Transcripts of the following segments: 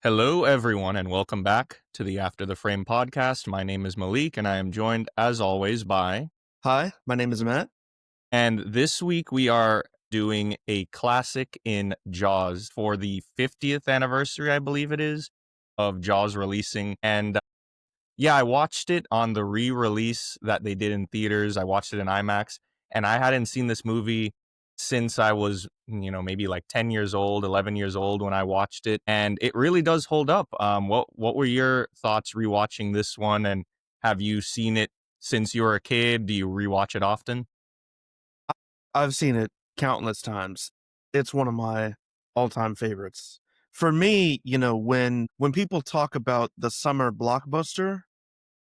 Hello, everyone, and welcome back to the After the Frame podcast. My name is Malik, and I am joined, as always, by. Hi, my name is Matt. And this week we are doing a classic in Jaws for the 50th anniversary, I believe it is, of Jaws releasing. And yeah, I watched it on the re-release that they did in theaters. I watched it in IMAX, and I hadn't seen this movie since I was, maybe like 10 years old, 11 years old when I watched it, and it really does hold up. What were your thoughts rewatching this one, and have you seen it since you were a kid? Do you rewatch it often? I've seen it countless times. It's one of my all-time favorites. For me, when people talk about the summer blockbuster,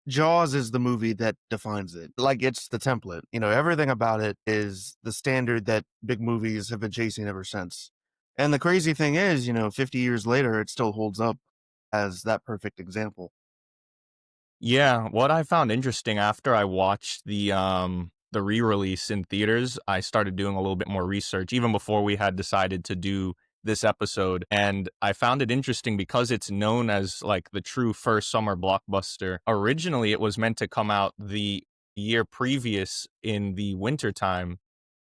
Jaws is the movie that defines it. Like it's the template. Everything about it is the standard that big movies have been chasing ever since. And the crazy thing is, 50 years later, it still holds up as that perfect example. Yeah, what I found interesting after I watched the re-release in theaters, I started doing a little bit more research even before we had decided to do this episode, and I found it interesting because it's known as like the true first summer blockbuster. Originally, it was meant to come out the year previous in the winter time,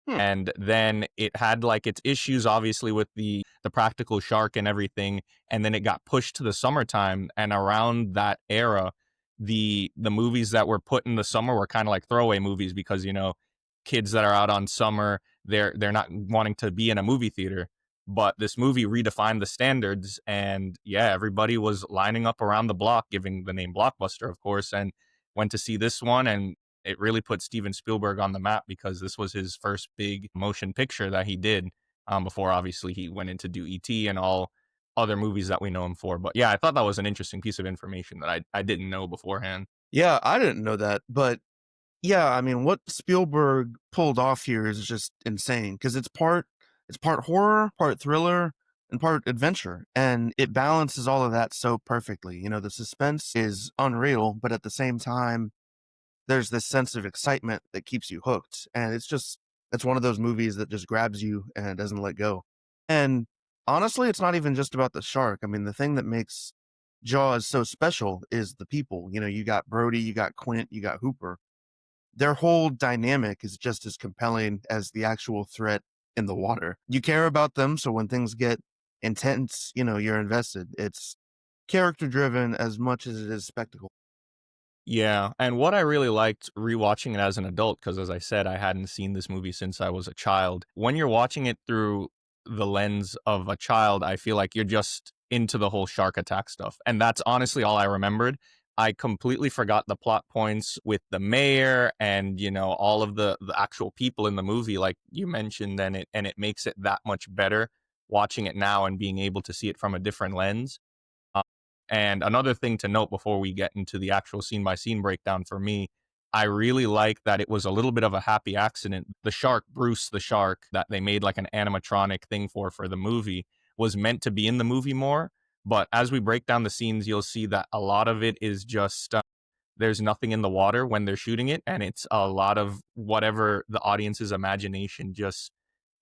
Hmm. and then it had like its issues obviously with the practical shark and everything, and then it got pushed to the summertime, and around that era the movies that were put in the summer were kind of like throwaway movies because kids that are out on summer, they're not wanting to be in a movie theater, but this movie redefined the standards, and yeah, everybody was lining up around the block, giving the name Blockbuster, of course, and went to see this one. And it really put Steven Spielberg on the map because this was his first big motion picture that he did, before obviously he went in to do E.T. and all other movies that we know him for. But yeah, I thought that was an interesting piece of information that I didn't know beforehand. Yeah, I didn't know that, but yeah, I mean, what Spielberg pulled off here is just insane because it's part horror, part thriller, and part adventure, and it balances all of that so perfectly. The suspense is unreal, but at the same time, there's this sense of excitement that keeps you hooked, and it's one of those movies that just grabs you and doesn't let go. And honestly, it's not even just about the shark. I mean, the thing that makes Jaws so special is the people. You got Brody, you got Quint, you got Hooper. Their whole dynamic is just as compelling as the actual threat in the water. You care about them, so when things get intense, you're invested. It's character driven as much as it is spectacle. Yeah, and what I really liked rewatching it as an adult, because as I said, I hadn't seen this movie since I was a child. When you're watching it through the lens of a child, I feel like you're just into the whole shark attack stuff. And that's honestly all I remembered. I completely forgot the plot points with the mayor and, all of the actual people in the movie, like you mentioned, and it makes it that much better watching it now and being able to see it from a different lens. And another thing to note before we get into the actual scene by scene breakdown for me, I really like that it was a little bit of a happy accident. The shark, Bruce the shark, that they made like an animatronic thing for the movie, was meant to be in the movie more. But as we break down the scenes, you'll see that a lot of it is just there's nothing in the water when they're shooting it, and it's a lot of whatever the audience's imagination just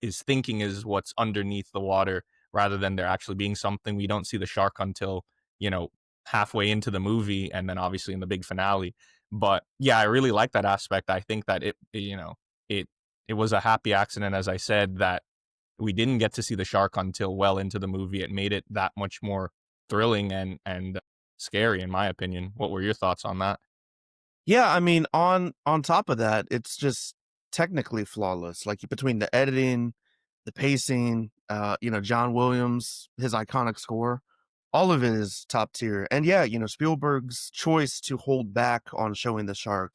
is thinking is what's underneath the water, rather than there actually being something. We don't see the shark until you know halfway into the movie, and then obviously in the big finale. But yeah, I really like that aspect. I think that it it was a happy accident, as I said, that we didn't get to see the shark until well into the movie. It made it that much more thrilling and scary, in my opinion. What were your thoughts on that? Yeah, I mean, on top of that, it's just technically flawless. Like between the editing, the pacing, John Williams, his iconic score, all of it is top tier. And yeah, Spielberg's choice to hold back on showing the shark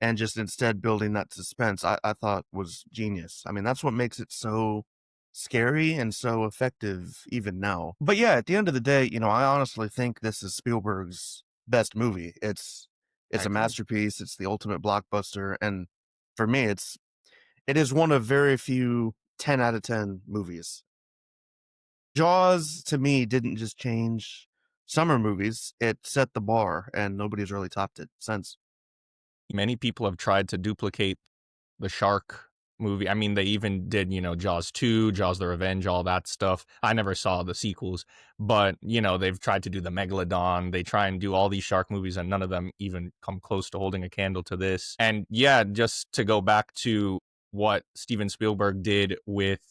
and just instead building that suspense, I thought was genius. I mean, that's what makes it so scary and so effective even now. But yeah, at the end of the day, I honestly think this is Spielberg's best movie. I It's a agree. masterpiece. It's the ultimate blockbuster, and for me, it is one of very few 10 out of 10 movies. Jaws to me didn't just change summer movies; it set the bar, and nobody's really topped it since. Many people have tried to duplicate the shark movie. I mean, they even did, Jaws 2, Jaws the Revenge, all that stuff. I never saw the sequels, but, they've tried to do the Megalodon. They try and do all these shark movies, and none of them even come close to holding a candle to this. And yeah, just to go back to what Steven Spielberg did with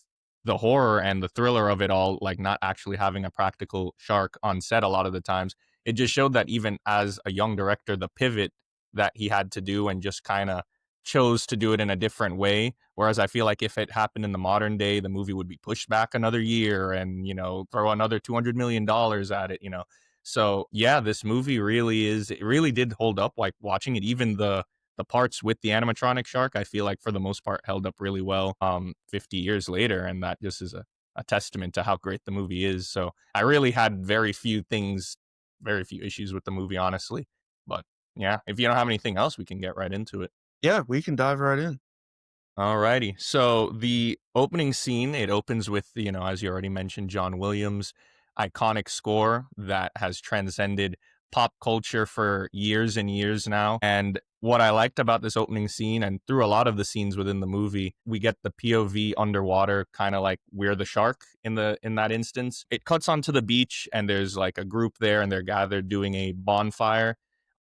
the horror and the thriller of it all, like not actually having a practical shark on set a lot of the times, it just showed that even as a young director, the pivot that he had to do and just kind of chose to do it in a different way. Whereas I feel like if it happened in the modern day, the movie would be pushed back another year and, throw another $200 million at it. So yeah, this movie it really did hold up like watching it. Even the parts with the animatronic shark, I feel like for the most part held up really well 50 years later. And that just is a testament to how great the movie is. So I really had very few issues with the movie, honestly. But yeah, if you don't have anything else, we can get right into it. Yeah, we can dive right in. Alrighty. So the opening scene, it opens with, as you already mentioned, John Williams' iconic score that has transcended pop culture for years and years now. And what I liked about this opening scene, and through a lot of the scenes within the movie, we get the POV underwater, kind of like we're the shark in that instance. It cuts onto the beach and there's like a group there and they're gathered doing a bonfire.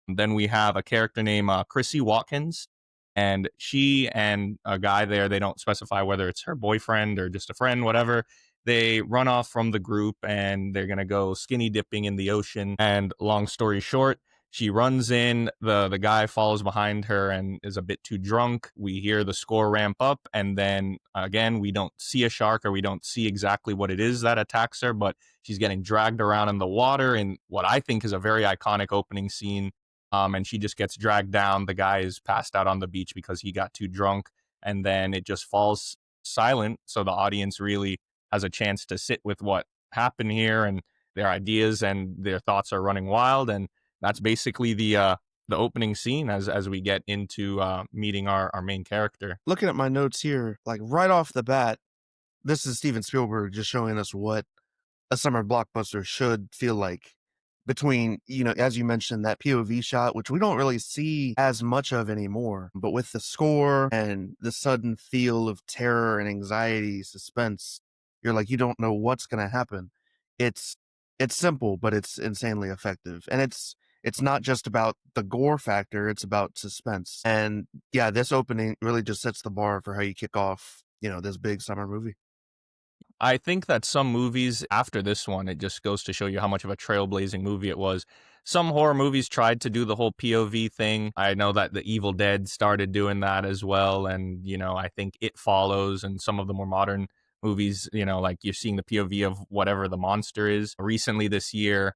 Then we have a character named Chrissy Watkins, and she and a guy there, they don't specify whether it's her boyfriend or just a friend, whatever. They run off from the group and they're going to go skinny dipping in the ocean. And long story short, she runs in, the guy follows behind her and is a bit too drunk. We hear the score ramp up, and then again, we don't see a shark or we don't see exactly what it is that attacks her, but she's getting dragged around in the water in what I think is a very iconic opening scene, and she just gets dragged down. The guy is passed out on the beach because he got too drunk, and then it just falls silent. So the audience really has a chance to sit with what happened here, and their ideas and their thoughts are running wild. And that's basically the opening scene as we get into meeting our main character. Looking at my notes here, like right off the bat, this is Steven Spielberg just showing us what a summer blockbuster should feel like between, as you mentioned, that POV shot, which we don't really see as much of anymore, but with the score and the sudden feel of terror and anxiety, suspense, you're like, you don't know what's going to happen. It's, it's simple, but it's insanely effective. And it's not just about the gore factor, it's about suspense. And yeah, this opening really just sets the bar for how you kick off, this big summer movie. I think that some movies after this one, it just goes to show you how much of a trailblazing movie it was. Some horror movies tried to do the whole POV thing. I know that The Evil Dead started doing that as well. And, I think It Follows and some of the more modern movies, like you're seeing the POV of whatever the monster is. Recently this year,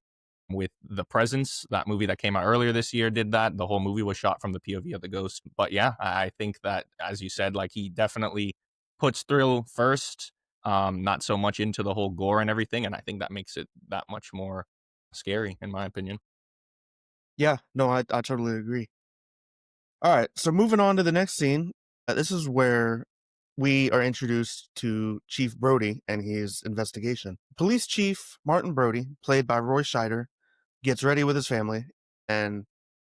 with The Presence, that movie that came out earlier this year, did that. The whole movie was shot from the POV of the ghost. But yeah, I think that, as you said, like he definitely puts thrill first, not so much into the whole gore and everything. And I think that makes it that much more scary, in my opinion. Yeah, no, I totally agree. All right, so moving on to the next scene. This is where we are introduced to Chief Brody and his investigation. Police Chief Martin Brody, played by Roy Scheider, gets ready with his family, and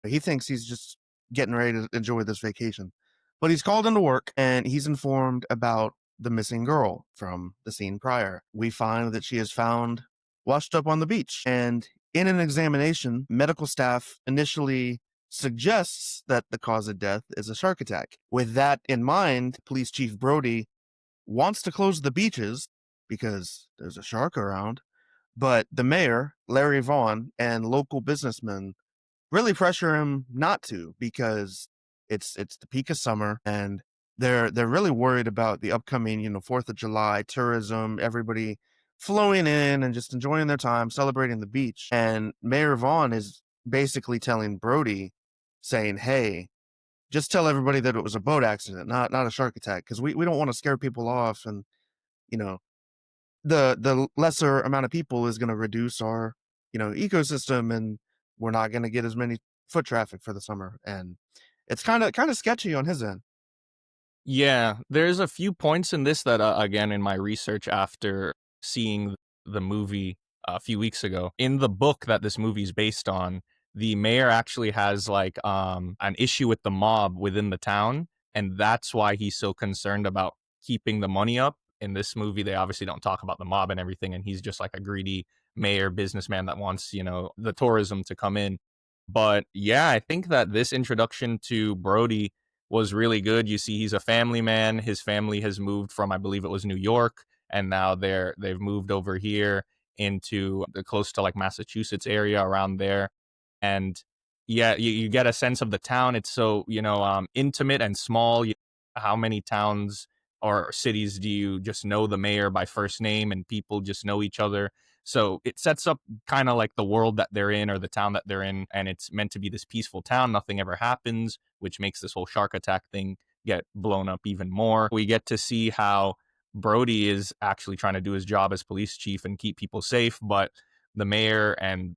he thinks he's just getting ready to enjoy this vacation. But he's called into work and he's informed about the missing girl from the scene prior. We find that she is found washed up on the beach, and in an examination, medical staff initially suggests that the cause of death is a shark attack. With that in mind, Police Chief Brody wants to close the beaches because there's a shark around, but the mayor, Larry Vaughn, and local businessmen really pressure him not to because it's the peak of summer and they're really worried about the upcoming, 4th of July tourism, everybody flowing in and just enjoying their time, celebrating the beach. And Mayor Vaughn is basically telling Brody, saying, "Hey, just tell everybody that it was a boat accident, not a shark attack, because we don't want to scare people off, and you know the lesser amount of people is going to reduce our ecosystem, and we're not going to get as many foot traffic for the summer." And it's kind of sketchy on his end. Yeah, there's a few points in this that, again, in my research after seeing the movie a few weeks ago, in the book that this movie is based on, the mayor actually has like an issue with the mob within the town. and that's why he's so concerned about keeping the money up. In this movie, they obviously don't talk about the mob and everything, and he's just like a greedy mayor businessman that wants, the tourism to come in. But yeah, I think that this introduction to Brody was really good. You see, he's a family man. His family has moved from, I believe it was New York, and now they've moved over here into the close to like Massachusetts area around there. And yeah, you get a sense of the town. It's so, intimate and small. How many towns or cities do you just know the mayor by first name and people just know each other? So it sets up kind of like the world that they're in or the town that they're in. And it's meant to be this peaceful town. Nothing ever happens, which makes this whole shark attack thing get blown up even more. We get to see how Brody is actually trying to do his job as police chief and keep people safe, but the mayor and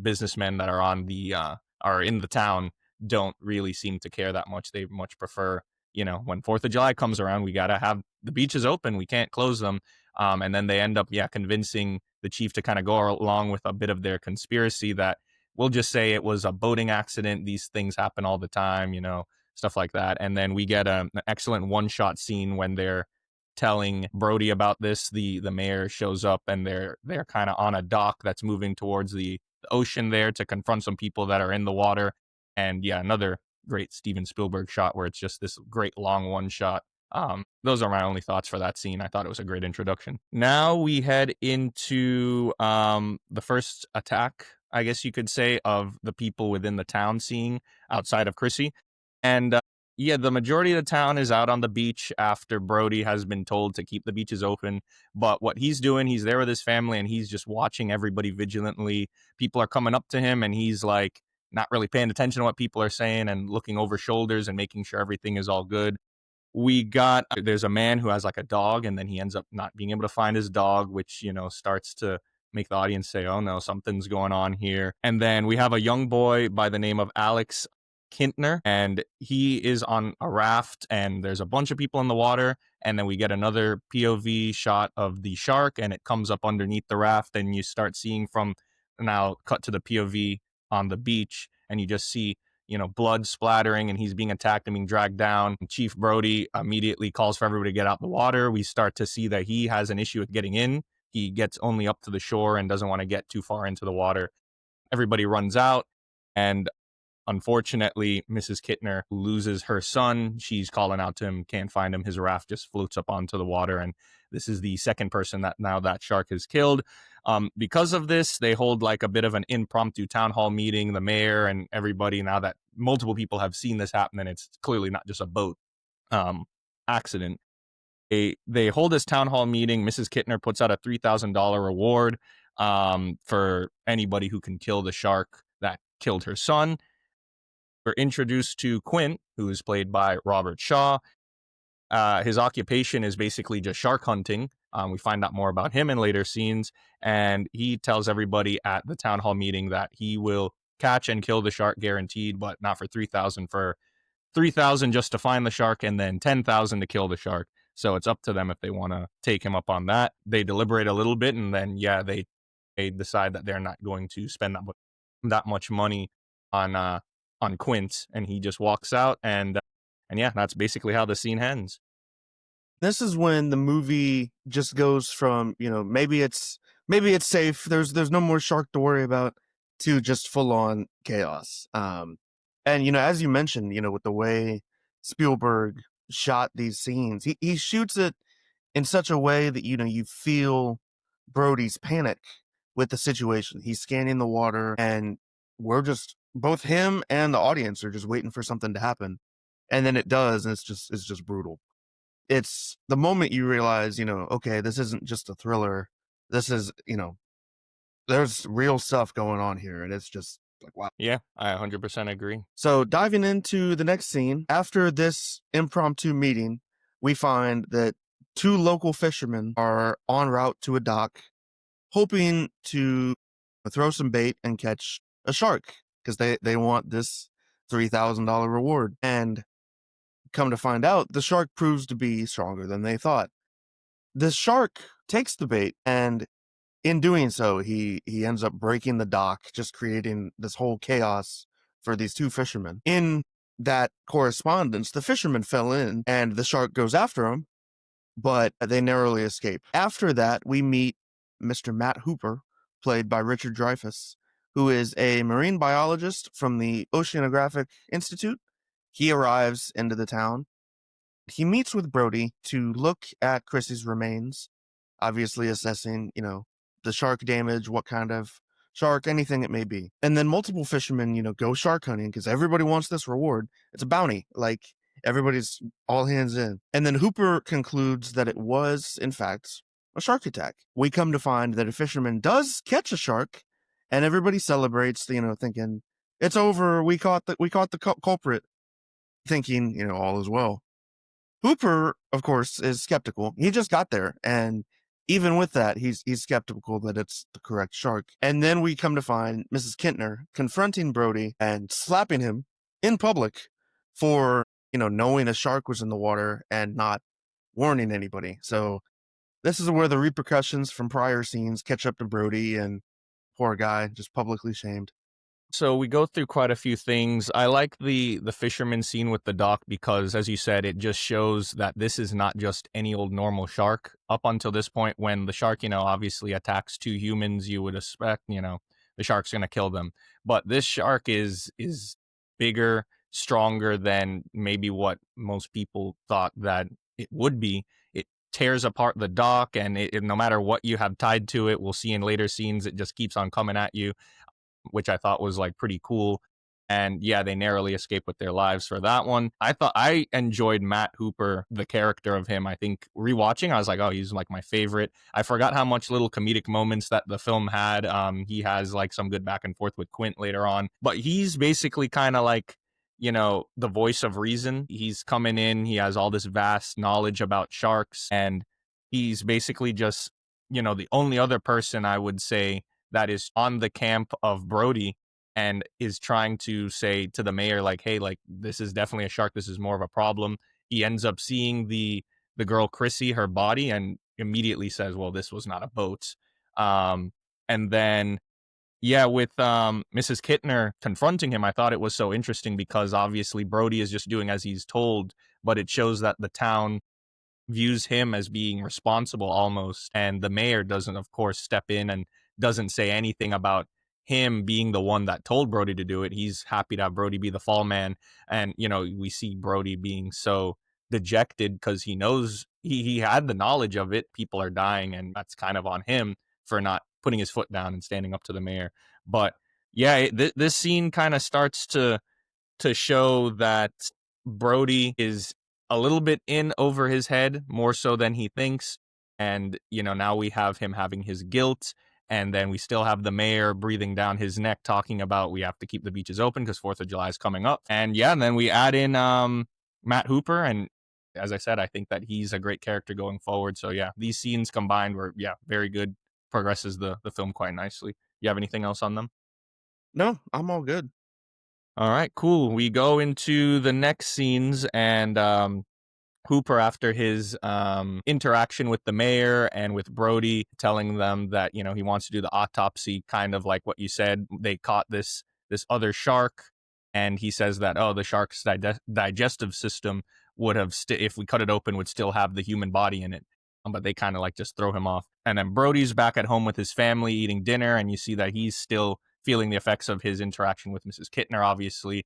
businessmen that are in the town don't really seem to care that much. They much prefer, when 4th of July comes around, we got to have the beaches open. We can't close them. And then they end up, convincing the chief to kind of go along with a bit of their conspiracy that we'll just say it was a boating accident. These things happen all the time, stuff like that. And then we get an excellent one-shot scene when they're telling Brody about this. The mayor shows up and they're kind of on a dock that's moving towards the ocean there to confront some people that are in the water. And yeah, another great Steven Spielberg shot where it's just this great long one shot. Those are my only thoughts for that scene. I thought it was a great introduction. Now we head into the first attack, I guess you could say, of the people within the town scene outside of Chrissy. And yeah, the majority of the town is out on the beach after Brody has been told to keep the beaches open. But what he's doing, he's there with his family and he's just watching everybody vigilantly. People are coming up to him and he's like not really paying attention to what people are saying and looking over shoulders and making sure everything is all good. There's a man who has like a dog and then he ends up not being able to find his dog, which, starts to make the audience say, oh no, something's going on here. And then we have a young boy by the name of Alex Kintner, and he is on a raft and there's a bunch of people in the water. And then we get another POV shot of the shark and it comes up underneath the raft and you start seeing from now cut to the POV on the beach and you just see blood splattering and he's being attacked and being dragged down. Chief Brody immediately calls for everybody to get out the water. We start to see that he has an issue with getting in. He gets only up to the shore and doesn't want to get too far into the water. Everybody runs out. And unfortunately, Mrs. Kittner loses her son. She's calling out to him, can't find him. His raft just floats up onto the water. And this is the second person that now that shark has killed. Because of this, they hold like a bit of an impromptu town hall meeting, the mayor and everybody, now that multiple people have seen this happen and it's clearly not just a boat accident. They hold this town hall meeting. Mrs. Kittner puts out a $3,000 reward for anybody who can kill the shark that killed her son. We're introduced to Quint, who is played by Robert Shaw. His occupation is basically just shark hunting. We find out more about him in later scenes, and he tells everybody at the town hall meeting that he will catch and kill the shark guaranteed, but not for 3,000. For 3,000 just to find the shark, and then 10,000 to kill the shark. So it's up to them if they want to take him up on that. They deliberate a little bit, and then they decide that they're not going to spend that much money on Quint, and he just walks out, and yeah, that's basically how the scene ends. This is when the movie just goes from, maybe it's safe. There's no more shark to worry about to just full on chaos. And as you mentioned, with the way Spielberg shot these scenes, he shoots it in such a way that you feel Brody's panic with the situation. He's scanning the water, and we're just both him and the audience are just waiting for something to happen, and then it does, and it's just brutal. It's the moment you realize, okay, this isn't just a thriller. This is, there's real stuff going on here, and it's just like, wow. Yeah, I 100% agree. So diving into the next scene, after this impromptu meeting, we find that two local fishermen are en route to a dock, hoping to throw some bait and catch a shark because they want this $3,000 reward. And come to find out, the shark proves to be stronger than they thought. The shark takes the bait, and in doing so, he ends up breaking the dock, just creating this whole chaos for these two fishermen. In that correspondence, the fisherman fell in and the shark goes after him, but they narrowly escape. After that, we meet Mr. Matt Hooper, played by Richard Dreyfuss, who is a marine biologist from the Oceanographic Institute. He arrives into the town. He meets with Brody to look at Chrissy's remains, obviously assessing, the shark damage, what kind of shark, anything it may be. And then multiple fishermen, go shark hunting because everybody wants this reward. It's a bounty. Like everybody's all hands in. And then Hooper concludes that it was, in fact, a shark attack. We come to find that a fisherman does catch a shark, and everybody celebrates, thinking it's over. We caught the culprit, thinking, all is well. Hooper, of course, is skeptical. He just got there, and even with that, he's skeptical that it's the correct shark. And then we come to find Mrs. Kintner confronting Brody and slapping him in public for, knowing a shark was in the water and not warning anybody. So this is where the repercussions from prior scenes catch up to Brody, and poor guy just publicly shamed. So we go through quite a few things. I like the fisherman scene with the dock because, as you said, it just shows that this is not just any old normal shark. Up until this point, when the shark, obviously attacks two humans, you would expect, the shark's going to kill them. But this shark is bigger, stronger than maybe what most people thought that it would be. It tears apart the dock, and no matter what you have tied to it, we'll see in later scenes, it just keeps on coming at you, which I thought was like pretty cool. And yeah, they narrowly escaped with their lives for that one. I thought I enjoyed Matt Hooper, the character of him. I think rewatching, I was like, oh, he's like my favorite. I forgot how much little comedic moments that the film had. He has like some good back and forth with Quint later on, but he's basically kind of like, the voice of reason. He's coming in, he has all this vast knowledge about sharks, and he's basically just, the only other person I would say that is on the camp of Brody and is trying to say to the mayor, like, hey, like, this is definitely a shark. This is more of a problem. He ends up seeing the girl Chrissy, her body, and immediately says, well, this was not a boat. Um, and then yeah, with Mrs. Kittner confronting him, I thought it was so interesting because obviously Brody is just doing as he's told, but it shows that the town views him as being responsible almost, and the mayor doesn't, of course, step in and doesn't say anything about him being the one that told Brody to do it. He's happy to have Brody be the fall man, and we see Brody being so dejected because he knows he had the knowledge of it. People are dying, and that's kind of on him for not putting his foot down and standing up to the mayor. But yeah, this scene kind of starts to show that Brody is a little bit in over his head, more so than he thinks. And, now we have him having his guilt. And then we still have the mayor breathing down his neck, talking about we have to keep the beaches open because 4th of July is coming up. And yeah, and then we add in Matt Hooper. And as I said, I think that he's a great character going forward. So yeah, these scenes combined were, yeah, very good. Progresses the film quite nicely. You have anything else on them? No, I'm all good. All right, cool. We go into the next scenes, and Hooper, after his interaction with the mayor and with Brody, telling them that he wants to do the autopsy, kind of like what you said. They caught this other shark, and he says that, oh, the shark's digestive system would have if we cut it open, would still have the human body in it. But they kind of like just throw him off. And then Brody's back at home with his family eating dinner, and you see that he's still feeling the effects of his interaction with Mrs. Kittner, obviously.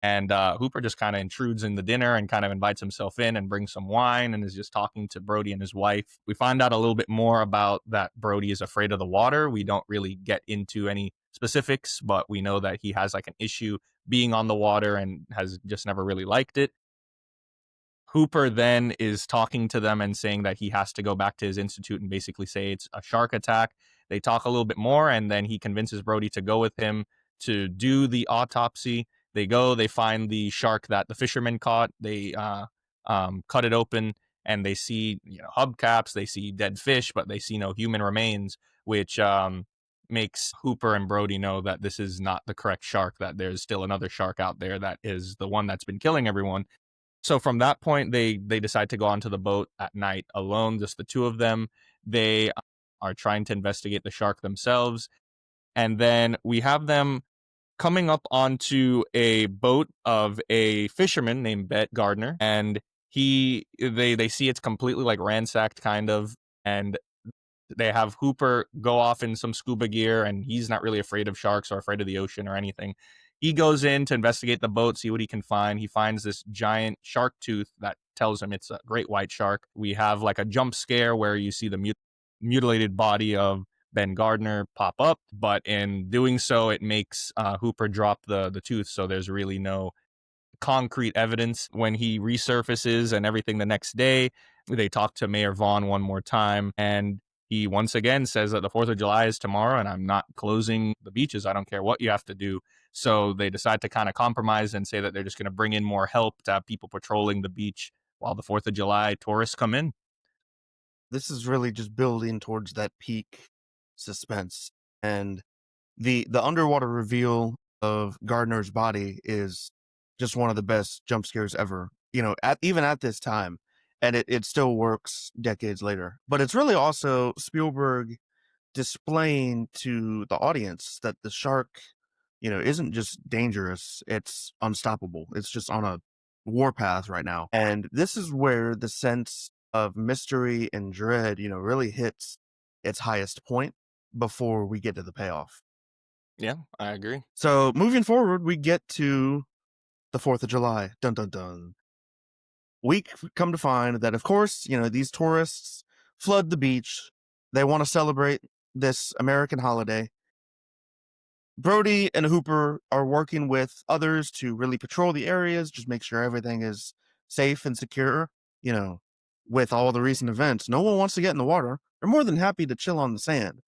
And Hooper just kind of intrudes in the dinner and kind of invites himself in and brings some wine and is just talking to Brody and his wife. We find out a little bit more about that Brody is afraid of the water. We don't really get into any specifics, but we know that he has like an issue being on the water and has just never really liked it. Hooper then is talking to them and saying that he has to go back to his institute and basically say it's a shark attack. They talk a little bit more, and then he convinces Brody to go with him to do the autopsy. They go, they find the shark that the fisherman caught. They cut it open, and they see hubcaps, they see dead fish, but they see no human remains, which makes Hooper and Brody know that this is not the correct shark, that there's still another shark out there that is the one that's been killing everyone. So from that point, they decide to go onto the boat at night alone, just the two of them. They are trying to investigate the shark themselves. And then we have them coming up onto a boat of a fisherman named Bet Gardner, and they see it's completely like ransacked kind of, and they have Hooper go off in some scuba gear, and he's not really afraid of sharks or afraid of the ocean or anything. He goes in to investigate the boat, see what he can find. He finds this giant shark tooth that tells him it's a great white shark. We have like a jump scare where you see the mutilated body of Ben Gardner pop up, but in doing so, it makes Hooper drop the tooth. So there's really no concrete evidence. When he resurfaces and everything the next day, they talk to Mayor Vaughn one more time, and he once again says that the 4th of July is tomorrow and I'm not closing the beaches. I don't care what you have to do. So they decide to kind of compromise and say that they're just going to bring in more help to have people patrolling the beach while the 4th of July tourists come in. This is really just building towards that peak suspense. And the underwater reveal of Gardner's body is just one of the best jump scares ever. Even at this time, and it still works decades later. But it's really also Spielberg displaying to the audience that the shark, isn't just dangerous, it's unstoppable. It's just on a warpath right now. And this is where the sense of mystery and dread, really hits its highest point before we get to the payoff. Yeah, I agree. So moving forward, we get to the 4th of July. Dun dun dun. We come to find that, of course, these tourists flood the beach. They want to celebrate this American holiday. Brody and Hooper are working with others to really patrol the areas, just make sure everything is safe and secure. You know, with all the recent events, no one wants to get in the water. They're more than happy to chill on the sand.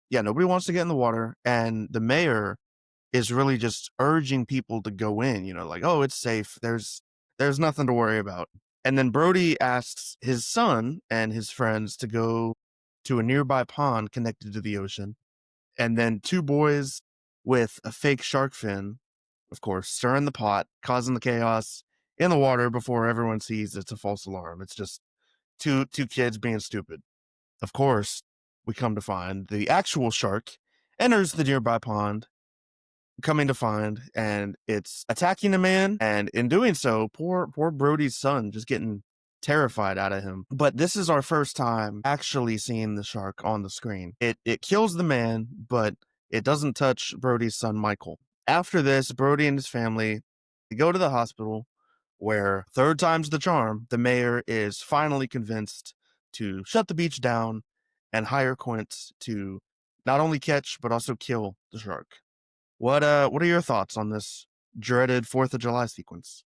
Yeah, nobody wants to get in the water. And the mayor is really just urging people to go in, like, oh, it's safe. There's nothing to worry about. And then Brody asks his son and his friends to go to a nearby pond connected to the ocean. And then two boys with a fake shark fin, of course, stirring the pot, causing the chaos in the water before everyone sees it's a false alarm. It's just two kids being stupid. Of course, we come to find the actual shark enters the nearby pond, coming to find, and it's attacking a man, and in doing so, poor Brody's son just getting terrified out of him. But this is our first time actually seeing the shark on the screen. It kills the man, but it doesn't touch Brody's son Michael. After this, Brody and his family, they go to the hospital, where third time's the charm. The mayor is finally convinced to shut the beach down and hire Quint to not only catch but also kill the shark. What are your thoughts on this dreaded 4th of July sequence?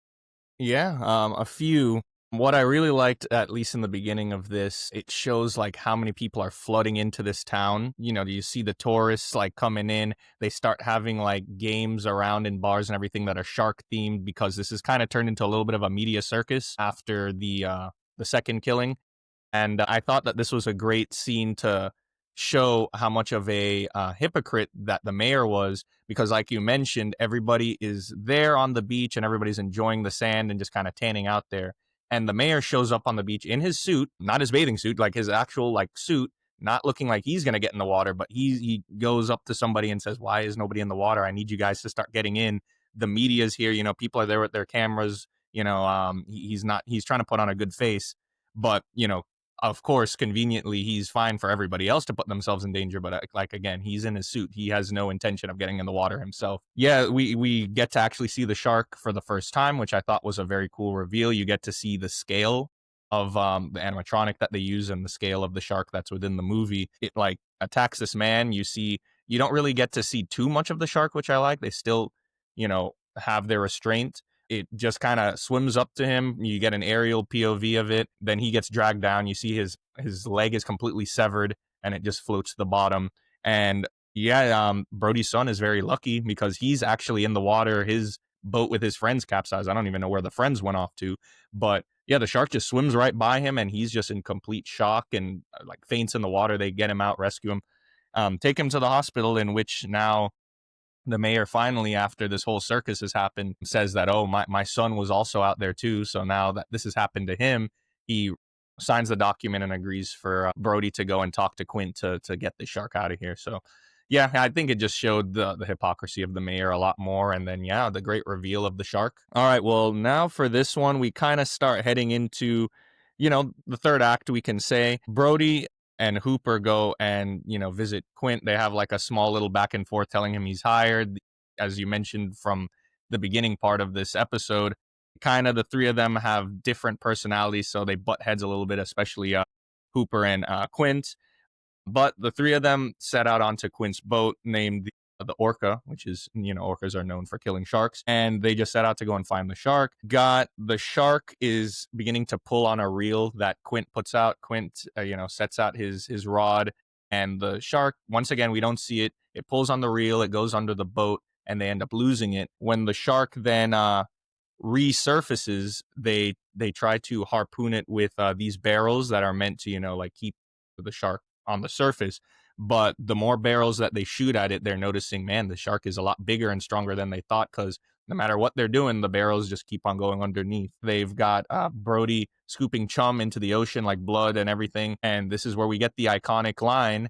Yeah, a few. What I really liked, at least in the beginning of this, it shows like how many people are flooding into this town. You see the tourists like coming in. They start having like games around in bars and everything that are shark themed because this has kind of turned into a little bit of a media circus after the second killing. And I thought that this was a great scene to show how much of a hypocrite that the mayor was, because, like you mentioned, everybody is there on the beach and everybody's enjoying the sand and just kind of tanning out there. And the mayor shows up on the beach in his suit, not his bathing suit, like his actual like suit, not looking like he's gonna get in the water, but he goes up to somebody and says, "Why is nobody in the water? I need you guys to start getting in. The media's here. People are there with their cameras. He's not. He's trying to put on a good face, but of course, conveniently, he's fine for everybody else to put themselves in danger. But like again, he's in his suit. He has no intention of getting in the water himself. Yeah, we get to actually see the shark for the first time, which I thought was a very cool reveal. You get to see the scale of the animatronic that they use and the scale of the shark that's within the movie. It like attacks this man. You don't really get to see too much of the shark, which I like. They still, have their restraint. It just kind of swims up to him. You get an aerial POV of it. Then he gets dragged down. You see his leg is completely severed, and it just floats to the bottom. And yeah, Brody's son is very lucky because he's actually in the water. His boat with his friends capsized. I don't even know where the friends went off to, but yeah, the shark just swims right by him, and he's just in complete shock and like faints in the water. They get him out, rescue him, take him to the hospital, in which now the mayor finally, after this whole circus has happened, says that, oh, my son was also out there too. So now that this has happened to him, he signs the document and agrees for Brody to go and talk to Quint to get the shark out of here. So Yeah, I think it just showed the hypocrisy of the mayor a lot more, and then yeah, the great reveal of the shark. All right, well now for this one, we kind of start heading into, the third act. We can say Brody and Hooper go and visit Quint. They have like a small little back and forth, telling him he's hired, as you mentioned from the beginning part of this episode. Kind of the three of them have different personalities, so they butt heads a little bit, especially Hooper and Quint. But the three of them set out onto Quint's boat named the Orca, which is, orcas are known for killing sharks. And they just set out to go and find the shark. Got the shark is beginning to pull on a reel that Quint puts out. Quint, sets out his rod. And the shark, once again, we don't see it. It pulls on the reel, it goes under the boat, and they end up losing it. When the shark then resurfaces, they try to harpoon it with these barrels that are meant to like keep the shark on the surface. But the more barrels that they shoot at it, they're noticing, man, the shark is a lot bigger and stronger than they thought, because no matter what they're doing, the barrels just keep on going underneath. They've got Brody scooping chum into the ocean, like blood and everything, and this is where we get the iconic line.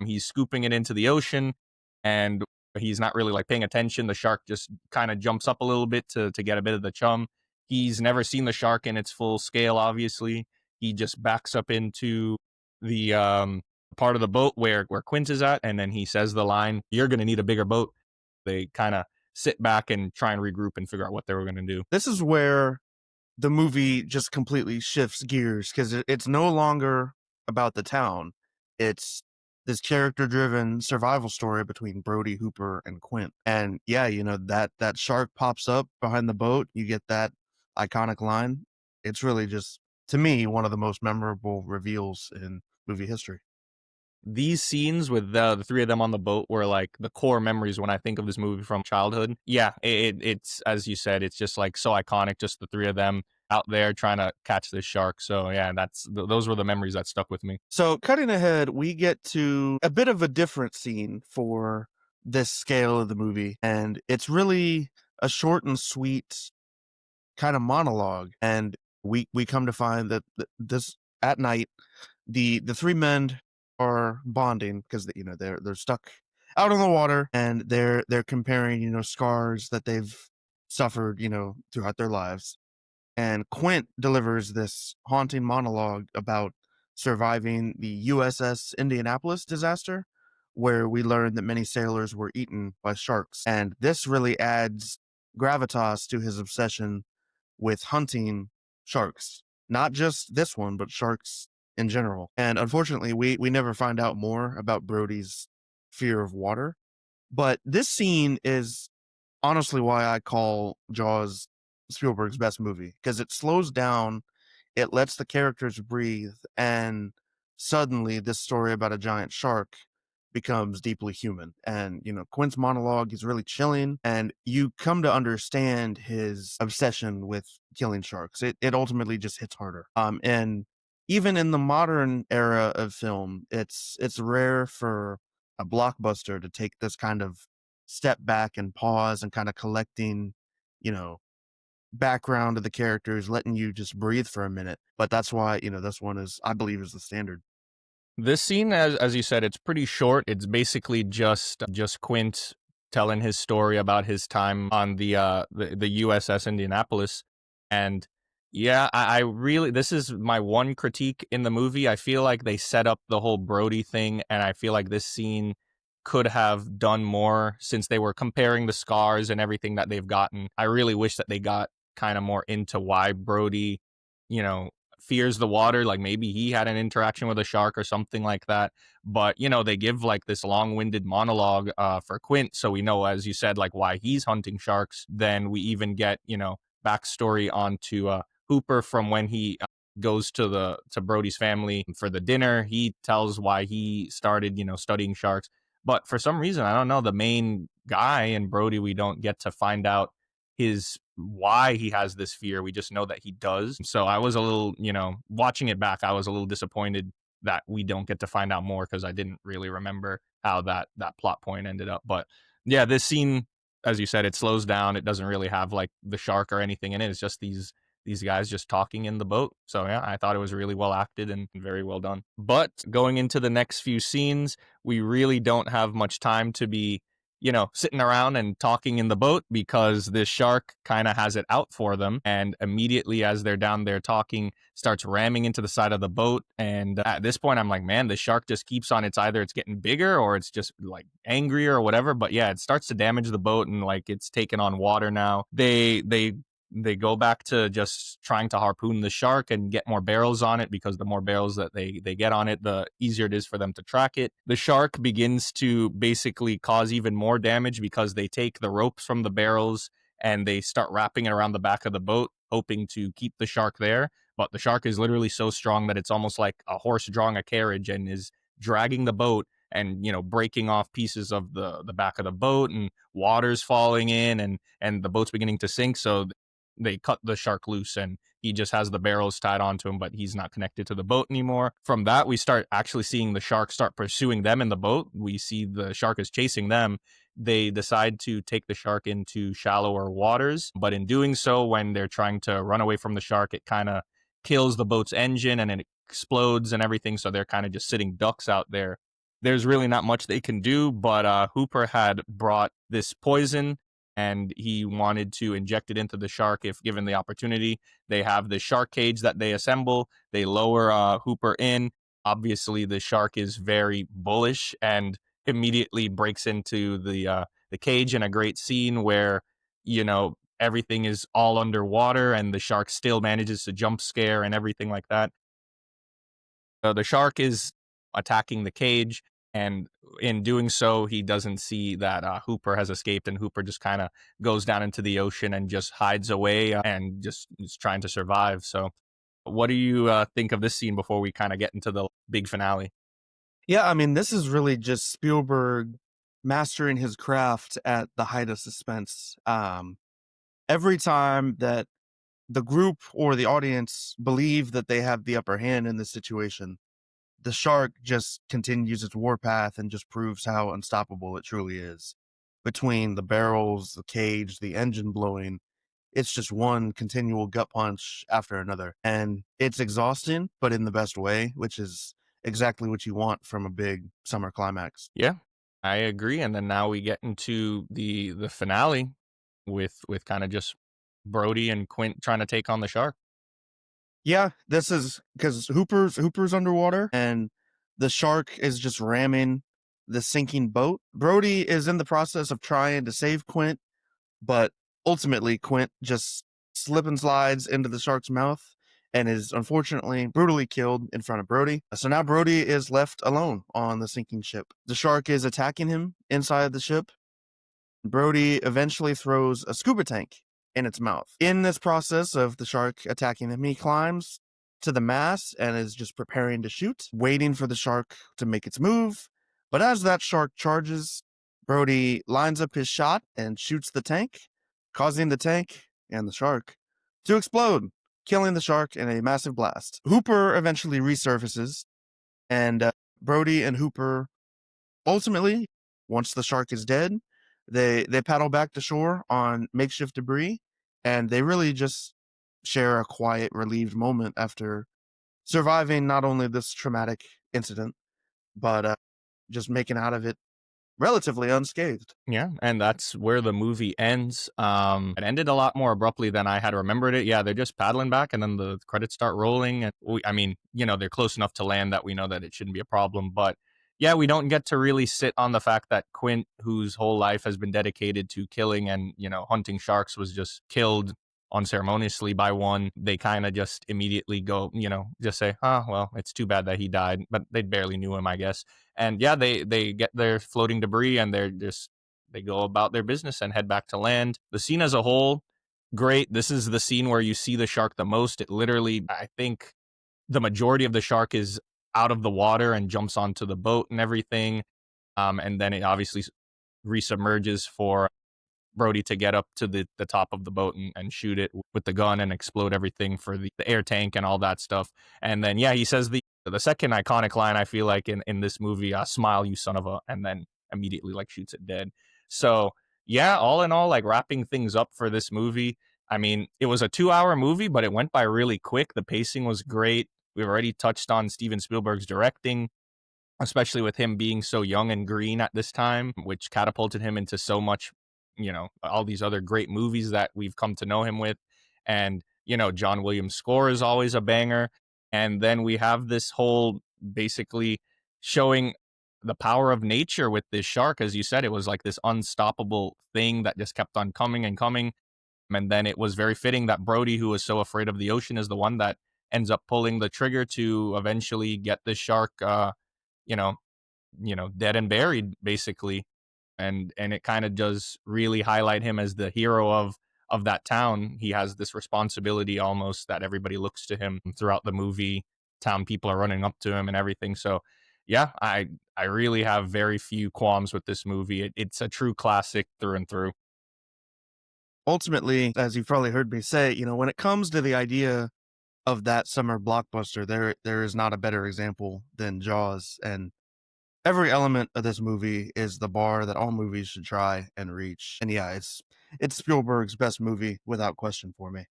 He's scooping it into the ocean, and he's not really like paying attention. The shark just kind of jumps up a little bit to get a bit of the chum. He's never seen the shark in its full scale, obviously. He just backs up into the part of the boat where Quint is at, and then he says the line, "You're going to need a bigger boat." They kind of sit back and try and regroup and figure out what they were going to do. This is where the movie just completely shifts gears, because it's no longer about the town. It's this character-driven survival story between Brody, Hooper, and Quint. And yeah, that shark pops up behind the boat. You get that iconic line. It's really just, to me, one of the most memorable reveals in movie history. These scenes with the three of them on the boat were like the core memories when I think of this movie from childhood. Yeah, it's as you said, it's just like so iconic, just the three of them out there trying to catch this shark. So yeah, those were the memories that stuck with me. So cutting ahead, we get to a bit of a different scene for this scale of the movie, and it's really a short and sweet kind of monologue. And we come to find that this at night, the three men are bonding because they're stuck out on the water, and they're comparing scars that they've suffered throughout their lives. And Quint delivers this haunting monologue about surviving the USS Indianapolis disaster, where we learn that many sailors were eaten by sharks. And this really adds gravitas to his obsession with hunting sharks. Not just this one, but sharks in general. And unfortunately, we never find out more about Brody's fear of water. But this scene is honestly why I call Jaws Spielberg's best movie, because it slows down, it lets the characters breathe, and suddenly this story about a giant shark becomes deeply human. And Quint's monologue is really chilling, and you come to understand his obsession with killing sharks. It ultimately just hits harder. And even in the modern era of film, it's rare for a blockbuster to take this kind of step back and pause and kind of collecting, you know, background of the characters, letting you just breathe for a minute. But that's why, this one is, I believe, is the standard. This scene, as you said, it's pretty short. It's basically just Quint telling his story about his time on the USS Indianapolis. And yeah, I really, this is my one critique in the movie. I feel like they set up the whole Brody thing, and I feel like this scene could have done more since they were comparing the scars and everything that they've gotten. I really wish that they got kind of more into why Brody, you know, fears the water. Like maybe he had an interaction with a shark or something like that. But they give like this long-winded monologue for Quint, so we know, as you said, like why he's hunting sharks. Then we even get backstory onto Hooper from when he goes to Brody's family for the dinner. He tells why he started studying sharks. But for some reason, I don't know, the main guy in Brody, we don't get to find out his why he has this fear. We just know that he does. So I was a little, watching it back, I was a little disappointed that we don't get to find out more, because I didn't really remember how that plot point ended up. But yeah, this scene, as you said, it slows down. It doesn't really have like the shark or anything in it. It's just these these guys just talking in the boat. So yeah, I thought it was really well acted and very well done. But going into the next few scenes, we really don't have much time to be, sitting around and talking in the boat because this shark kind of has it out for them. And immediately as they're down there talking, starts ramming into the side of the boat. And at this point, I'm like, man, the shark just keeps on. It's either it's getting bigger or it's just like angrier or whatever. But yeah, it starts to damage the boat and like it's taking on water now. They go back to just trying to harpoon the shark and get more barrels on it because the more barrels that they get on it, the easier it is for them to track it. The shark begins to basically cause even more damage because they take the ropes from the barrels and they start wrapping it around the back of the boat, hoping to keep the shark there. But the shark is literally so strong that it's almost like a horse drawing a carriage and is dragging the boat and breaking off pieces of the back of the boat, and water's falling in, and the boat's beginning to sink. So they cut the shark loose and he just has the barrels tied onto him, but he's not connected to the boat anymore. From that, we start actually seeing the shark start pursuing them in the boat. We see the shark is chasing them. They decide to take the shark into shallower waters, but in doing so, when they're trying to run away from the shark, it kind of kills the boat's engine and it explodes and everything. So they're kind of just sitting ducks out there. There's really not much they can do, but Hooper had brought this poison and he wanted to inject it into the shark if given the opportunity. They have the shark cage that they assemble. They lower Hooper in. Obviously, the shark is very bullish and immediately breaks into the cage in a great scene where everything is all underwater and the shark still manages to jump scare and everything like that. The shark is attacking the cage, and in doing so, he doesn't see that Hooper has escaped, and Hooper just kind of goes down into the ocean and just hides away and just is trying to survive. So, what do you think of this scene before we kind of get into the big finale? Yeah, I mean, this is really just Spielberg mastering his craft at the height of suspense. Every time that the group or the audience believe that they have the upper hand in this situation, the shark just continues its warpath and just proves how unstoppable it truly is. Between the barrels, the cage, the engine blowing, it's just one continual gut punch after another. And it's exhausting, but in the best way, which is exactly what you want from a big summer climax. Yeah, I agree. And then now we get into the finale with kind of just Brody and Quint trying to take on the shark. Yeah, this is because Hooper's underwater and the shark is just ramming the sinking boat. Brody is in the process of trying to save Quint, but ultimately Quint just slip and slides into the shark's mouth and is unfortunately brutally killed in front of Brody. So now Brody is left alone on the sinking ship. The shark is attacking him inside the ship. Brody eventually throws a scuba tank in its mouth. In this process of the shark attacking him, he climbs to the mast and is just preparing to shoot, waiting for the shark to make its move. But as that shark charges, Brody lines up his shot and shoots the tank, causing the tank and the shark to explode, killing the shark in a massive blast. Hooper eventually resurfaces, and Brody and Hooper ultimately, once the shark is dead, they paddle back to shore on makeshift debris, and they really just share a quiet, relieved moment after surviving not only this traumatic incident, but just making out of it relatively unscathed. Yeah, and that's where the movie ends. It ended a lot more abruptly than I had remembered it. Yeah, they're just paddling back, and then the credits start rolling. And I mean, they're close enough to land that we know that it shouldn't be a problem. But yeah, we don't get to really sit on the fact that Quint, whose whole life has been dedicated to killing and hunting sharks, was just killed unceremoniously by one. They kind of just immediately go, just say, "Oh, well, it's too bad that he died," but they barely knew him, I guess. And yeah, they get their floating debris and they go about their business and head back to land. The scene as a whole, great. This is the scene where you see the shark the most. It literally, I think the majority of the shark is out of the water and jumps onto the boat and everything. And then it obviously resubmerges for Brody to get up to the top of the boat and shoot it with the gun and explode everything for the air tank and all that stuff. And then, yeah, he says the second iconic line, I feel like, in this movie, smile, you son of a, and then immediately like shoots it dead. So, yeah, all in all, like wrapping things up for this movie, I mean, it was a 2-hour movie, but it went by really quick. The pacing was great. We've already touched on Steven Spielberg's directing, especially with him being so young and green at this time, which catapulted him into so much, all these other great movies that we've come to know him with. And, John Williams' score is always a banger. And then we have this whole basically showing the power of nature with this shark. As you said, it was like this unstoppable thing that just kept on coming and coming. And then it was very fitting that Brody, who was so afraid of the ocean, is the one that ends up pulling the trigger to eventually get the shark, you know, dead and buried, basically. And it kind of does really highlight him as the hero of that town. He has this responsibility almost that everybody looks to him throughout the movie. Town people are running up to him and everything. So yeah, I really have very few qualms with this movie. It's a true classic through and through. Ultimately, as you've probably heard me say, when it comes to the idea of that summer blockbuster, there is not a better example than Jaws. And every element of this movie is the bar that all movies should try and reach. And yeah, it's Spielberg's best movie without question for me.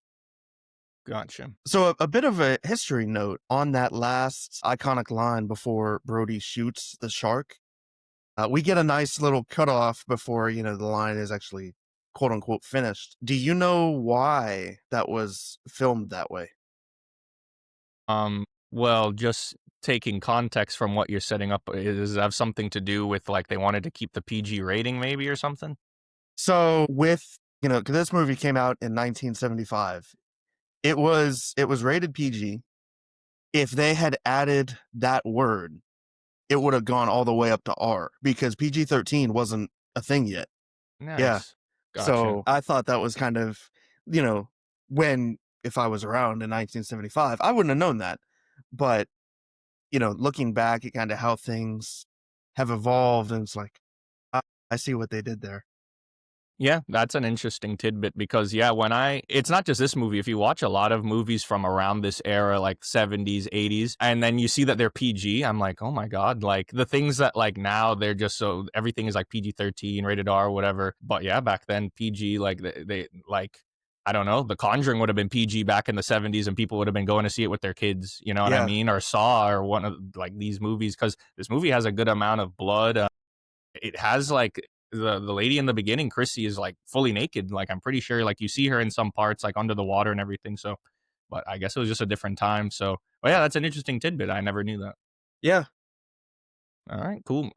Gotcha. So a bit of a history note on that last iconic line before Brody shoots the shark. We get a nice little cutoff before, the line is actually quote unquote finished. Do you know why that was filmed that way? Well, just taking context from what you're setting up, does it have something to do with like they wanted to keep the PG rating maybe or something? So with, 'cause this movie came out in 1975. It was rated PG. If they had added that word, it would have gone all the way up to R because PG-13 wasn't a thing yet. Yeah. Nice. Gotcha. So I thought that was kind of, you know, when if I was around in 1975, I wouldn't have known that. But, looking back at kind of how things have evolved, and it's like, I, I see what they did there. Yeah, that's an interesting tidbit because yeah, it's not just this movie. If you watch a lot of movies from around this era, like 70s, 80s, and then you see that they're PG, I'm like, oh my God, like the things that like now they're just so everything is like PG-13, rated R, whatever. But yeah, back then PG, like they like, I don't know, The Conjuring would have been PG back in the 70s and people would have been going to see it with their kids, you know what I Yeah. mean? Or Saw or one of like these movies because this movie has a good amount of blood. It has like the lady in the beginning, Chrissy, is like fully naked. Like I'm pretty sure like you see her in some parts like under the water and everything. So, but I guess it was just a different time. So, but yeah, that's an interesting tidbit. I never knew that. Yeah. All right, cool.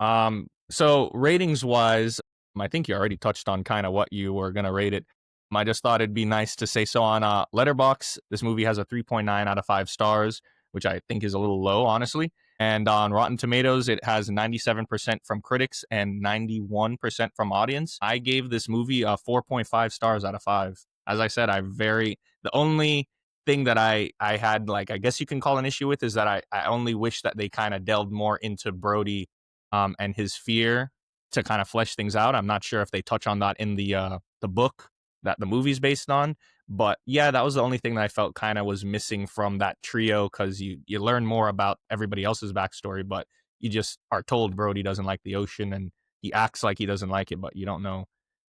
So ratings wise, I think you already touched on kind of what you were gonna rate it. I just thought it'd be nice to say so on Letterbox. This movie has a 3.9 out of 5 stars, which I think is a little low, honestly. And on Rotten Tomatoes, it has 97% from critics and 91% from audience. I gave this movie a 4.5 stars out of 5. As I said, the only thing that I had like I guess you can call an issue with is that I only wish that they kind of delved more into Brody and his fear to kind of flesh things out. I'm not sure if they touch on that in the book that the movie's based on, but yeah, that was the only thing that I felt kind of was missing from that trio because you learn more about everybody else's backstory, but you just are told Brody doesn't like the ocean and he acts like he doesn't like it, but you don't know,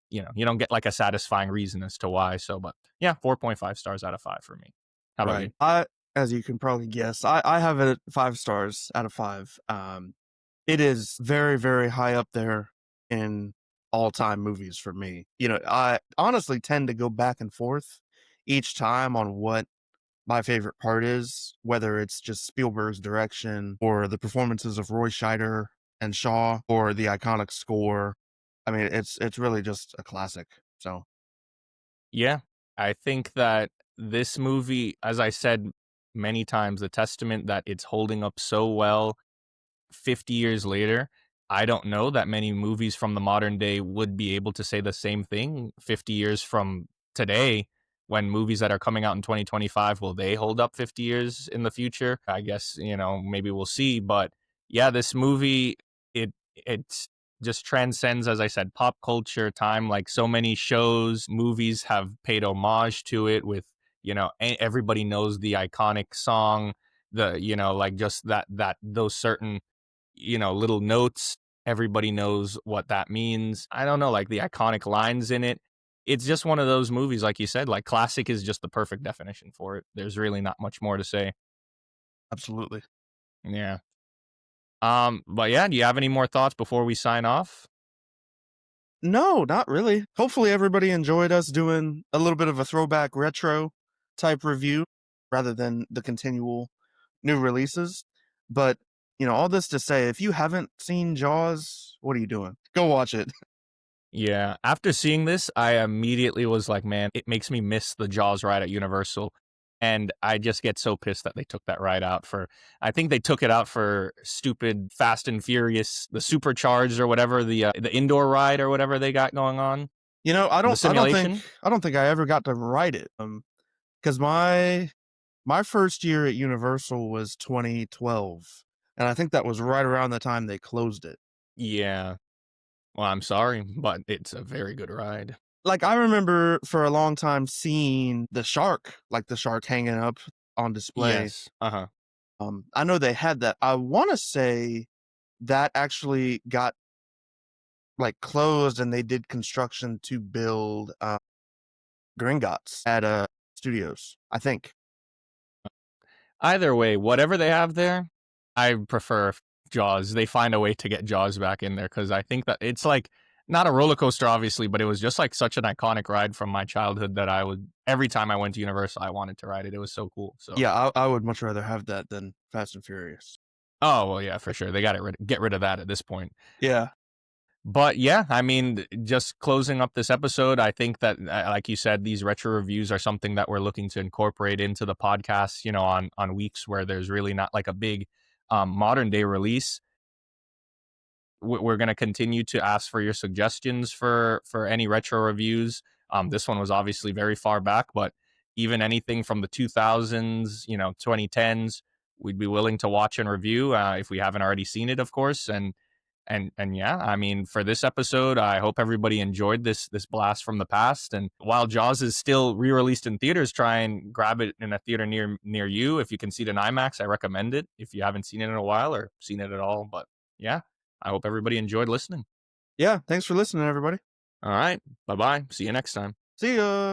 you don't get like a satisfying reason as to why. So, but yeah, 4.5 stars out of 5 for me. How about you? Right. As you can probably guess, I have it at 5 stars out of 5. It is very, very high up there in all time movies for me. I honestly tend to go back and forth each time on what my favorite part is, whether it's just Spielberg's direction or the performances of Roy Scheider and Shaw or the iconic score. I mean, it's really just a classic. So Yeah, I think that this movie, as I said many times, the testament that it's holding up so well 50 years later, I don't know that many movies from the modern day would be able to say the same thing 50 years from today. When movies that are coming out in 2025, will they hold up 50 years in the future? I guess, maybe we'll see. But yeah, this movie, it just transcends, as I said, pop culture, time. Like so many shows, movies have paid homage to it with, everybody knows the iconic song, like just those certain little notes. Everybody knows what that means. I don't know, like the iconic lines in it. it's just one of those movies, like you said, like classic is just the perfect definition for it. There's really not much more to say. Absolutely. Yeah. But yeah, do you have any more thoughts before we sign off? No, not really. Hopefully everybody enjoyed us doing a little bit of a throwback retro type review rather than the continual new releases. But, all this to say, if you haven't seen Jaws, what are you doing? Go watch it. Yeah. After seeing this, I immediately was like, man, it makes me miss the Jaws ride at Universal. And I just get so pissed that they took that ride out for, I think they took it out for stupid Fast and Furious, the Supercharged or whatever, the indoor ride or whatever they got going on, I the don't I don't think simulation. I don't think I ever got to ride it. Cuz my first year at Universal was 2012, and I think that was right around the time they closed it. Yeah. Well, I'm sorry, but it's a very good ride. Like, I remember for a long time seeing like the shark hanging up on display. Yes. Uh huh. I know they had that. I wanna say that actually got, like, closed and they did construction to build, Gringotts at, studios, I think. Either way, whatever they have there, I prefer Jaws. They find a way to get Jaws back in there because I think that it's like not a roller coaster, obviously, but it was just like such an iconic ride from my childhood that I would every time I went to Universal, I wanted to ride it. It was so cool. So, Yeah, I would much rather have that than Fast and Furious. oh well, yeah, for sure, they got to get rid of that at this point. Yeah. But yeah, I mean, just closing up this episode, I think that, like you said, these retro reviews are something that we're looking to incorporate into the podcast. On weeks where there's really not like a big modern day release. We're going to continue to ask for your suggestions for any retro reviews. This one was obviously very far back, but even anything from the 2000s, 2010s, we'd be willing to watch and review if we haven't already seen it, of course. And yeah, I mean, for this episode, I hope everybody enjoyed this blast from the past. And while Jaws is still re-released in theaters, try and grab it in a theater near you. If you can see it in IMAX, I recommend it. If you haven't seen it in a while or seen it at all, but yeah, I hope everybody enjoyed listening. Yeah, thanks for listening, everybody. All right, bye bye. See you next time. See ya.